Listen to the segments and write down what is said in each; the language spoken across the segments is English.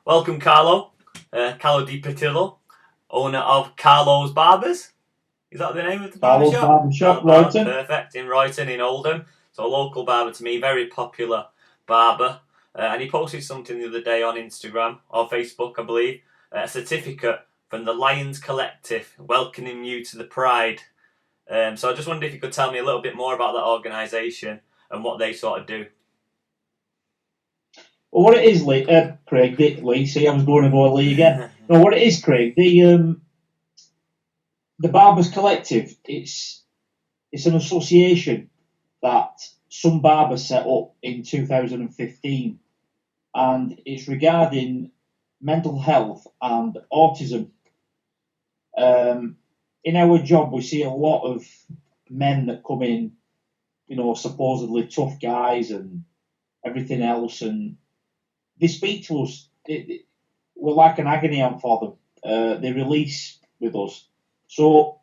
Welcome, Carlo. Carlo DePetrillo, owner of Carlo's Barbers. Is that the name of the barber Carlo's shop? Barber Shop, Royton. Perfect, in Royton, in Oldham. So a local barber to me, very popular barber. And he posted something the other day on Instagram or Facebook, I believe, a certificate from the Lions Collective welcoming you to the Pride. So I just wondered if you could tell me a little bit more about that organisation and what they sort of do. Well, what it is, Craig, Lee, see, I was going to go Lee again. No, what it is, Craig, the Barbers Collective, it's an association that some barbers set up in 2015, and it's regarding mental health and autism. In our job, we see a lot of men that come in, supposedly tough guys and everything else, and they speak to us. We're like an agony aunt for them. They release with us. So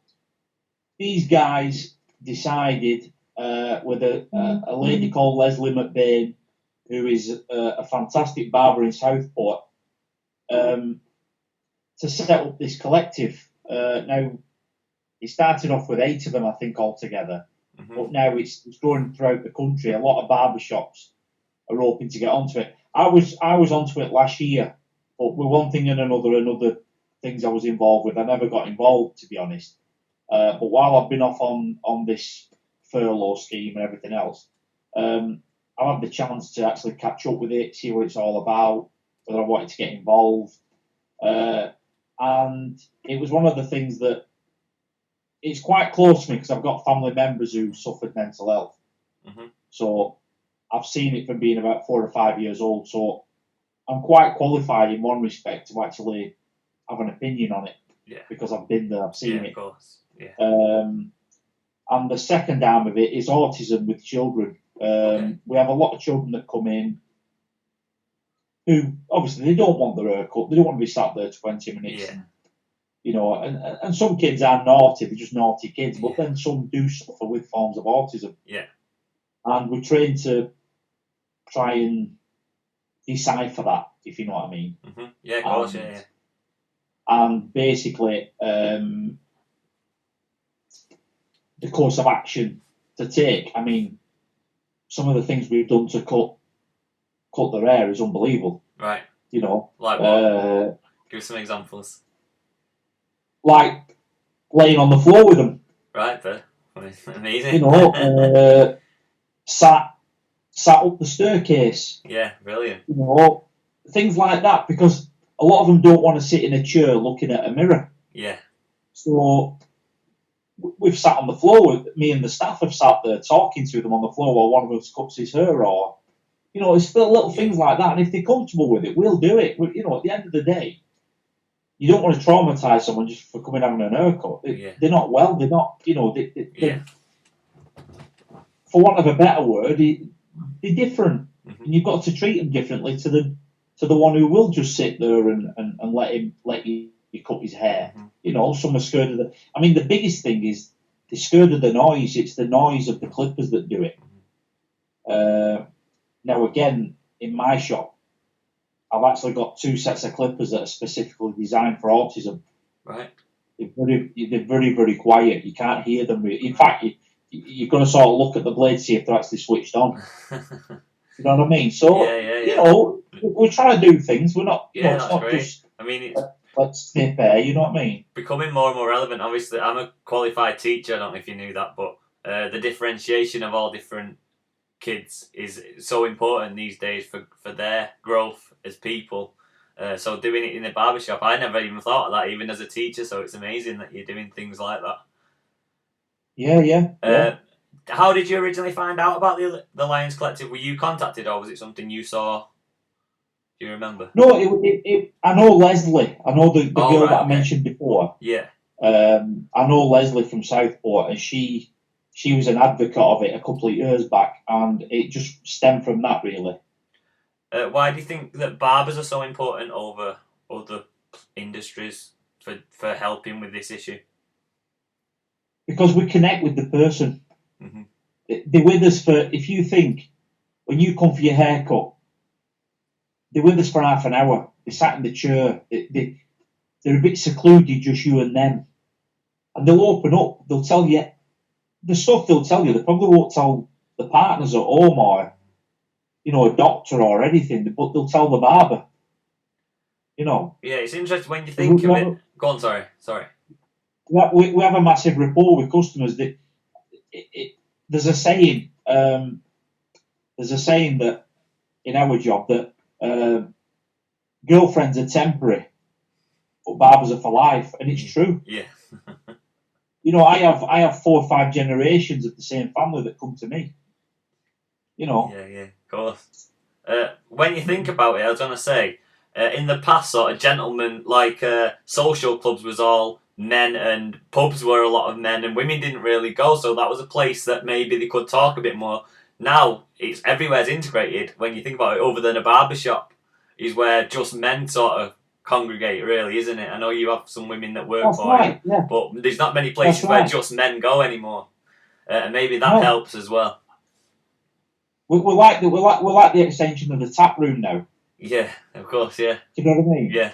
these guys decided with a lady called Leslie McBain, who is a fantastic barber in Southport, to set up this collective. Now, it started off with 8 of them, I think, altogether. Mm-hmm. But now it's growing throughout the country. A lot of barber shops are hoping to get onto it. I was onto it last year, but with one thing and another things I was involved with, I never got involved, to be honest. But while I've been off on this furlough scheme and everything else, I've had the chance to actually catch up with it, see what it's all about, whether I wanted to get involved. And it was one of the things that it's quite close to me because I've got family members who suffered mental health. Mm-hmm. So I've seen it from being about 4 or 5 years old. So I'm quite qualified in one respect to actually have an opinion on it. Yeah. Because I've been there, I've seen it. Of course. Yeah. And the second arm of it is autism with children. Okay. We have a lot of children that come in who obviously they don't want their haircut. They don't want to be sat there 20 minutes. Yeah. And some kids are naughty. They're just naughty kids. But then some do suffer with forms of autism. Yeah. And we're trained to try and decipher that, if you know what I mean. Mm-hmm. Yeah, of course, yeah. And basically, the course of action to take. I mean, some of the things we've done to cut their hair is unbelievable. Right. Like what? Give some examples. Like laying on the floor with them. Right, amazing. Sat up the staircase. Yeah, brilliant. Things like that, because a lot of them don't want to sit in a chair looking at a mirror. Yeah. So we've sat on the floor. Me and the staff have sat there talking to them on the floor while one of us cuts his hair, or it's still little things like that. And if they're comfortable with it, we'll do it. At the end of the day, you don't want to traumatise someone just for coming having an haircut. They're not well. They're not. For want of a better word, they're different, and you've got to treat them differently to the one who will just sit there and let you cut his hair. Some are scared of the biggest thing is they're scared of the noise. It's the noise of the clippers that do it. Now again, in my shop, I've actually got 2 sets of clippers that are specifically designed for autism. Right. They're very, very quiet. You can't hear them. In fact, you've got to sort of look at the blade, see if they're actually switched on. You know what I mean? So, we're trying to do things. We're not, it's not great. just, it's snip hair, you know what I mean? Becoming more and more relevant. Obviously, I'm a qualified teacher. I don't know if you knew that, but the differentiation of all different kids is so important these days for their growth as people. So doing it in a barbershop, I never even thought of that, even as a teacher. So it's amazing that you're doing things like that. Yeah. How did you originally find out about the Lions Collective? Were you contacted, or was it something you saw? Do you remember? No, I know Leslie. I know the girl that I mentioned before. Yeah. I know Leslie from Southport, and she was an advocate of it a couple of years back, and it just stemmed from that, really. Why do you think that barbers are so important over other industries for helping with this issue? Because we connect with the person. Mm-hmm. They're with us if you think, when you come for your haircut, they're with us for half an hour. They sat in the chair. They're a bit secluded, just you and them. And they'll open up. They'll tell you the stuff they'll tell you. They probably won't tell the partners at home or, a doctor or anything, but they'll tell the barber. Yeah, it's interesting when you think of it. Go on, sorry. We have a massive rapport with customers. That there's a saying. There's a saying that in our job that girlfriends are temporary, but barbers are for life, and it's true. Yeah. I have 4 or 5 generations of the same family that come to me. Yeah, of course. When you think about it, I was going to say, in the past, sort of gentlemen, like social clubs was all men and pubs were a lot of men and women didn't really go, so that was a place that maybe they could talk a bit more. Now, it's everywhere's integrated, when you think about it, other than a barber shop, is where just men sort of congregate, really, isn't it? I know you have some women that work for you, but there's not many places where just men go anymore, and maybe that helps as well. We're like the extension of the tap room now. Yeah, of course, yeah. Do you know what I mean? Yeah.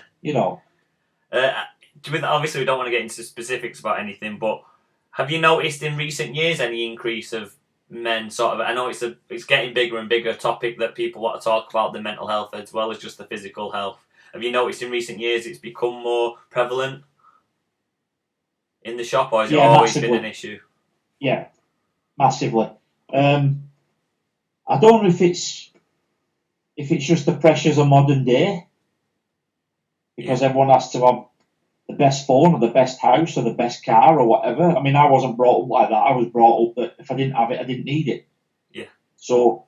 Obviously, we don't want to get into specifics about anything, but have you noticed in recent years any increase of men sort of? I know it's getting bigger and bigger topic that people want to talk about, the mental health as well as just the physical health. Have you noticed in recent years it's become more prevalent in the shop, or has it always been an issue? Yeah, massively. I don't know if it's just the pressures of modern day, because everyone has to have the best phone or the best house or the best car or whatever. I mean, I wasn't brought up like that. I was brought up that if I didn't have it, I didn't need it. Yeah. So,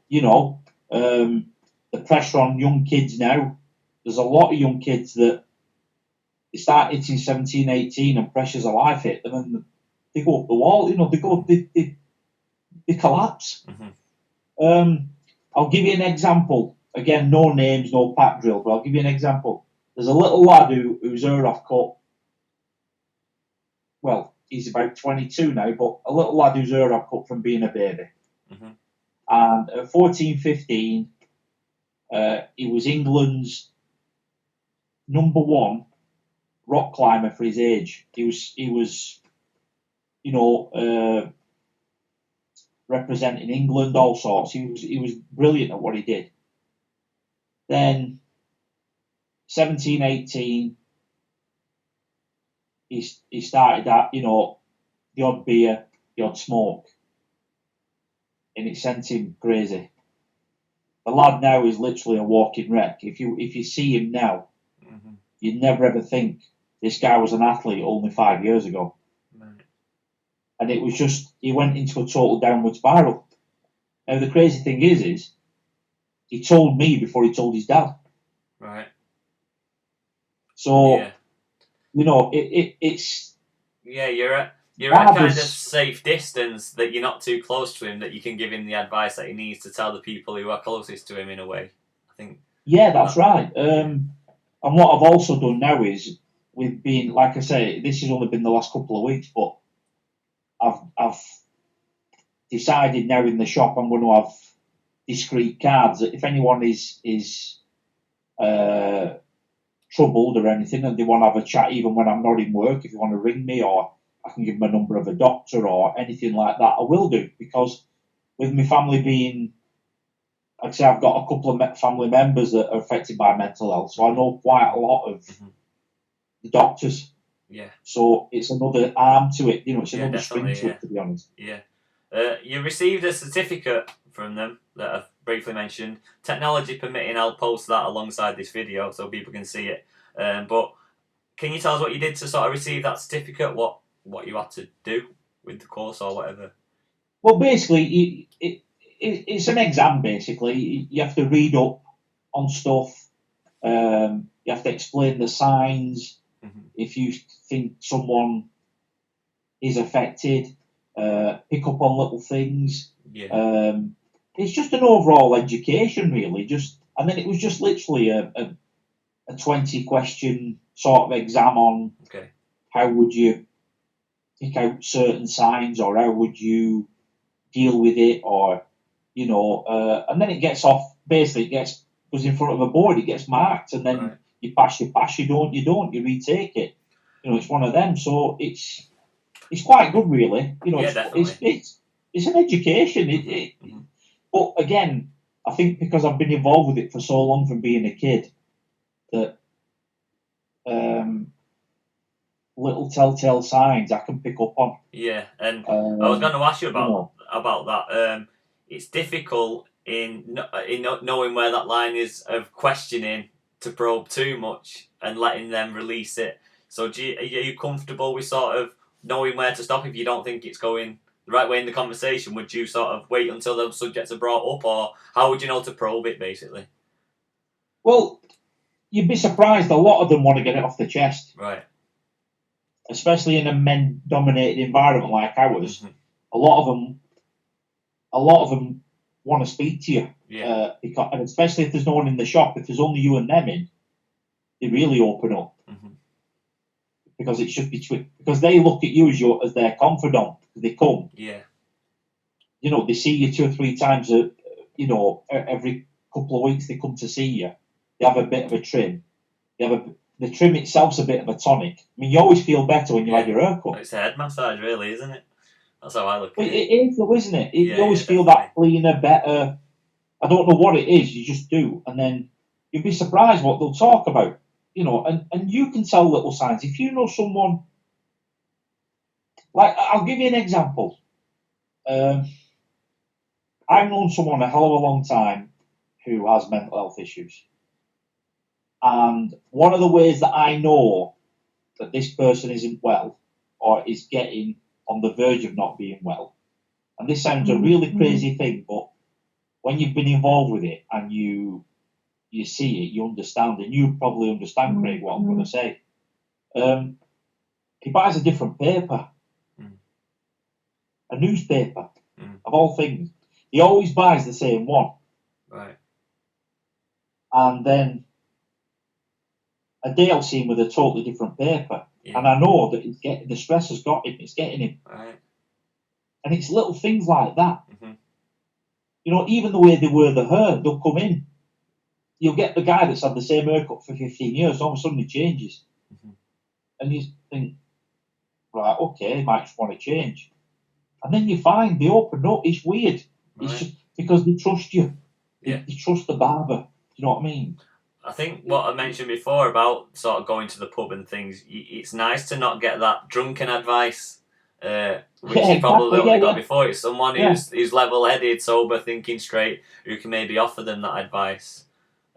the pressure on young kids now, there's a lot of young kids that they start hitting 17, 18 and pressures of life hit them and they go up the wall, they collapse. Mm-hmm. I'll give you an example. Again, no names, no pack drill, but I'll give you an example. There's a little lad whose hair I've cut. Well, he's about 22 now, but a little lad whose hair I've cut from being a baby. Mm-hmm. And at 14, 15, he was England's #1 rock climber for his age. He was, representing England, all sorts. He was brilliant at what he did. Then 17, 18, he started that, the odd beer, the odd smoke, and it sent him crazy. The lad now is literally a walking wreck. If you see him now, mm-hmm. you'd never ever think this guy was an athlete only 5 years ago. Right. And it was just, he went into a total downward spiral. Now the crazy thing is he told me before he told his dad. Right. So, it's... Yeah, you're at a kind of safe distance that you're not too close to him, that you can give him the advice that he needs to tell the people who are closest to him in a way, I think. Yeah, that's right. And what I've also done now is, we've been, like I say, this has only been the last couple of weeks, but I've decided now in the shop I'm going to have discreet cards that if anyone is troubled or anything and they want to have a chat even when I'm not in work, if you want to ring me, or I can give them a number of a doctor or anything like that, I will do, because with my family being, like I say, I've got a couple of family members that are affected by mental health, so I know quite a lot of the doctors. Yeah. So it's another arm to it, it's another string to it, to be honest. Yeah. You received a certificate from them that I've briefly mentioned. Technology permitting, I'll post that alongside this video so people can see it. But can you tell us what you did to sort of receive that certificate? What you had to do with the course or whatever? Well, basically, it's an exam, basically. You have to read up on stuff. You have to explain the signs. Mm-hmm. If you think someone is affected, pick up on little things. Yeah. It's just an overall education, really. And then it was just literally a 20-question sort of exam on how would you pick out certain signs, or how would you deal with it, or and then it gets off. Basically, it goes in front of a board. It gets marked, and then You pass, you don't, you retake it. It's one of them. So it's quite good, really. Yeah, definitely. It's an education. But again, I think because I've been involved with it for so long from being a kid, that little telltale signs I can pick up on. Yeah, and I was going to ask you about that. It's difficult in knowing where that line is of questioning to probe too much and letting them release it. So, are you comfortable with sort of knowing where to stop if you don't think it's going the right way in the conversation? Would you sort of wait until the subjects are brought up, or how would you know to probe it, basically? Well, you'd be surprised. A lot of them want to get it off the chest, right? Especially in a men-dominated environment like ours. Mm-hmm. A lot of them want to speak to you, because, and especially if there's no one in the shop. If there's only you and them in, they really open up, because it should be because they look at you as their confidant. They come, they see you 2 or 3 times every couple of weeks. They come to see you. They have a bit of a trim. The trim itself's a bit of a tonic. I mean, you always feel better when you had your haircut. It's a head massage, really, isn't it? That's how I look at it. It is, though, isn't it? You always feel that cleaner, better. I don't know what it is, you just do. And then you'd be surprised what they'll talk about. And you can tell little signs. If you know someone, like, I'll give you an example. I've known someone a hell of a long time who has mental health issues. And one of the ways that I know that this person isn't well or is getting on the verge of not being well, and this sounds a really crazy thing, but when you've been involved with it and you see it, you understand, and you probably understand, Craig, what I'm going to say. He buys a different paper, a newspaper, of all things. He always buys the same one. Right. And then a day I'll see him with a totally different paper. Yeah. And I know that the stress has got him, it's getting him. Right. And it's little things like that. Even the way they wear the hair, they'll come in. You'll get the guy that's had the same haircut for 15 years, all of a sudden it changes. And you think, right, okay, they might just want to change. And then you find they open up, it's weird. Right. It's just because they trust you. They trust the barber. You know what I mean? I think what I mentioned before about sort of going to the pub and things, it's nice to not get that drunken advice, which you probably only got before. It's someone who's level-headed, sober, thinking straight, who can maybe offer them that advice.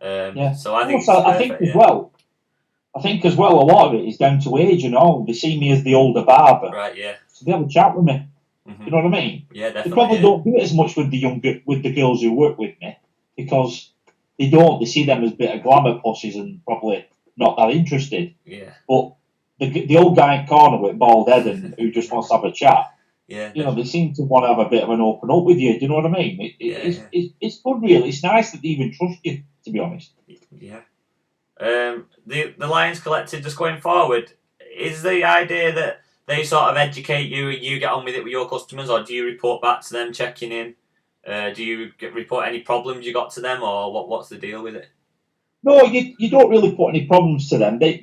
So I think I think as well, a lot of it is down to age and all. They see me as the older barber. Right, yeah. So they have a chat with me. You know what I mean? Yeah, definitely. They probably don't do it as much with the girls who work with me, because they don't. They see them as a bit of glamour pussies and probably not that interested. Yeah. But the old guy in corner with bald head and who just wants to have a chat. Yeah. They seem to want to have a bit of an open up with you. Do you know what I mean? It's good, really. It's nice that they even trust you, to be honest. Yeah. The Lions Collective, just going forward, is the idea that they sort of educate you and you get on with it with your customers, or do you report back to them checking in? Do you report any problems you got to them, or what's the deal with it? No, you don't really put any problems to them. They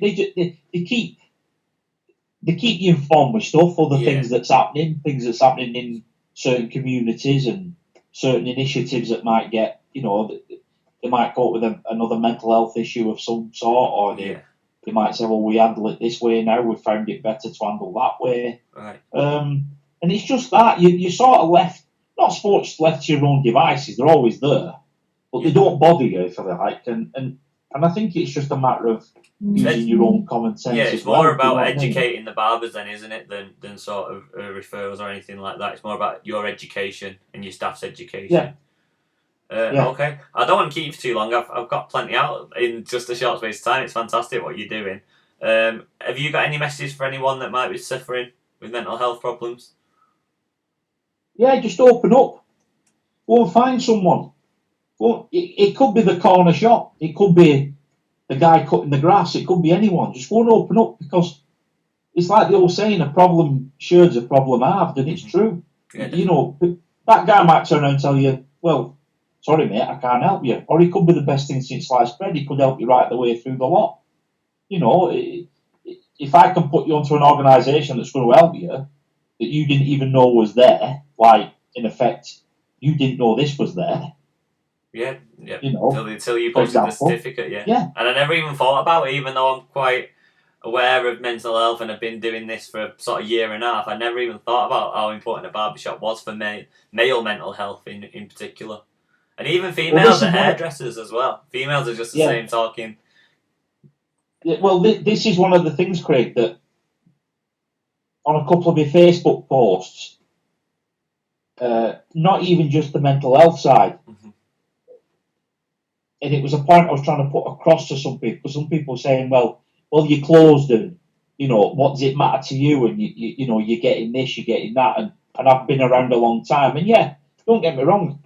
keep you informed with stuff, other things that's happening in certain communities and certain initiatives that might get, they might go up with another mental health issue of some sort, or they might say, well, we handle it this way now, we found it better to handle that way. Right. And it's just that, you sort of not sports left to your own devices, they're always there, but they don't bother you, if you like, and I think it's just a matter of using your own common sense. Yeah, it's more about educating the barbers then, isn't it, than sort of referrals or anything like that. It's more about your education and your staff's education. Yeah. Okay, I don't want to keep you for too long. I've got plenty out in just a short space of time. It's fantastic what you're doing. Have you got any messages for anyone that might be suffering with mental health problems? Yeah, just open up. Go and find someone. It could be the corner shop. It could be the guy cutting the grass. It could be anyone. Just go and open up, because it's like the old saying, a problem shared's a problem halved, and it's true. Yeah. That guy might turn around and tell you, well, sorry, mate, I can't help you. Or he could be the best thing since sliced bread. He could help you right the way through the lot. you know, if I can put you onto an organisation that's going to help you, that you didn't even know was there, like, in effect, you didn't know this was there. Yeah, yeah. You know, until you for posted the example. certificate, yeah. Yeah. And I never even thought about it, even though I'm quite aware of mental health and I've been doing this for a sort of year and a half. I never even thought about how important a barbershop was for male mental health in particular. And even females are hairdressers as well. Females are just the same talking. Yeah, well, this is one of the things, Craig, that on a couple of your Facebook posts, not even just the mental health side, and it was a point I was trying to put across to some people. Some people saying, well, you're closed, and you know, what does it matter to you? And you know, you're getting this, you're getting that, and I've been around a long time, and yeah, don't get me wrong,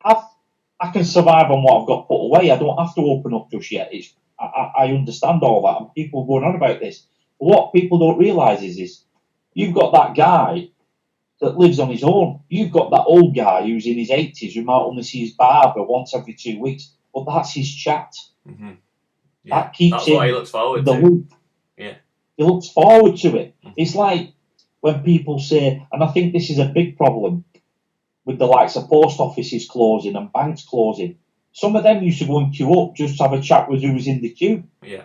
I can survive on what I've got put away. I don't have to open up just yet. I understand all that, and people are going on about this. But what people don't realise is you've got that guy that lives on his own. You've got that old guy who's in his 80s who might only see his barber once every 2 weeks, but that's his chat. Yeah, that keeps that's him what he looks forward the to. loop. Yeah, he looks forward to it. It's like when people say, and I think this is a big problem with the likes of post offices closing and banks closing. Some of them used to go and queue up just to have a chat with who was in the queue. Yeah,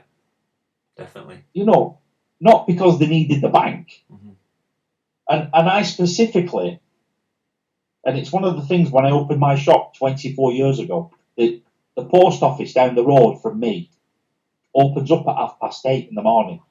definitely. You know, not because they needed the bank. And I specifically, and it's one of the things when I opened my shop 24 years ago, the post office down the road from me opens up at 8:30 in the morning.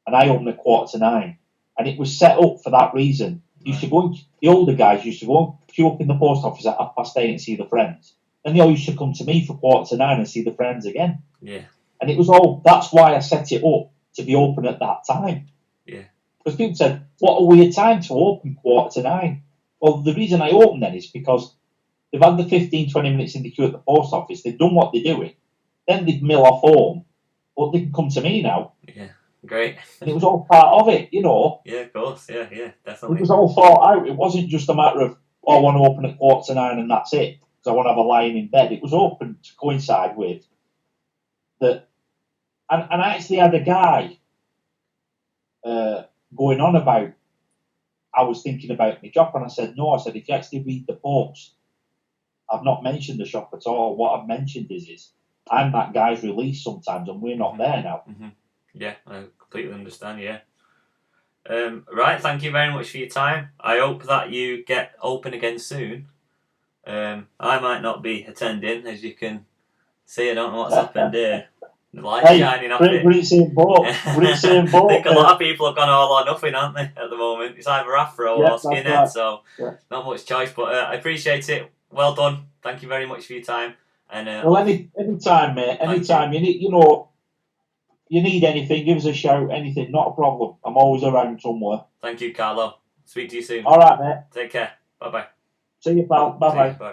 And I open at 8:45. And it was set up for that reason. Used to go and, the older guys used to go and queue up in the post office at 8:30 and see the friends. And they all used to come to me for 8:45 and see the friends again. Yeah. And it was all, that's why I set it up to be open at that time. Yeah. Because people said, what a weird time to open 8:45. Well, the reason I opened then is because they've had the 15, 20 minutes in the queue at the post office, they've done what they're doing, then they'd mill off home, but they can come to me now. Yeah, great. And it was all part of it, you know. Yeah, of course, yeah, definitely. It was all thought out. It wasn't just a matter of, I want to open at 8:45 and that's it, because I want to have a line in bed. It was open to coincide with that. And I actually had a guy going on about, I was thinking about my job, and I said, no, I said, if you actually read the post, I've not mentioned the shop at all. What I've mentioned is I'm that guy's release sometimes, and we're not there now. Yeah, I completely understand, yeah. Right, thank you very much for your time. I hope that you get open again soon. I might not be attending, as you can see. I don't know what's happened here. The light's shining off it. We're in the same boat. We're in the same boat. I think a lot of people have gone all or nothing, aren't they, at the moment? It's either afro or skinhead, right. So not much choice. But I appreciate it. Well done. Thank you very much for your time. And well, any time, mate. Anytime you need, you need anything, give us a shout. Anything, not a problem. I'm always around somewhere. Thank you, Carlo. Speak to you soon. All right, mate. Take care. Bye bye. See you, pal. Bye bye.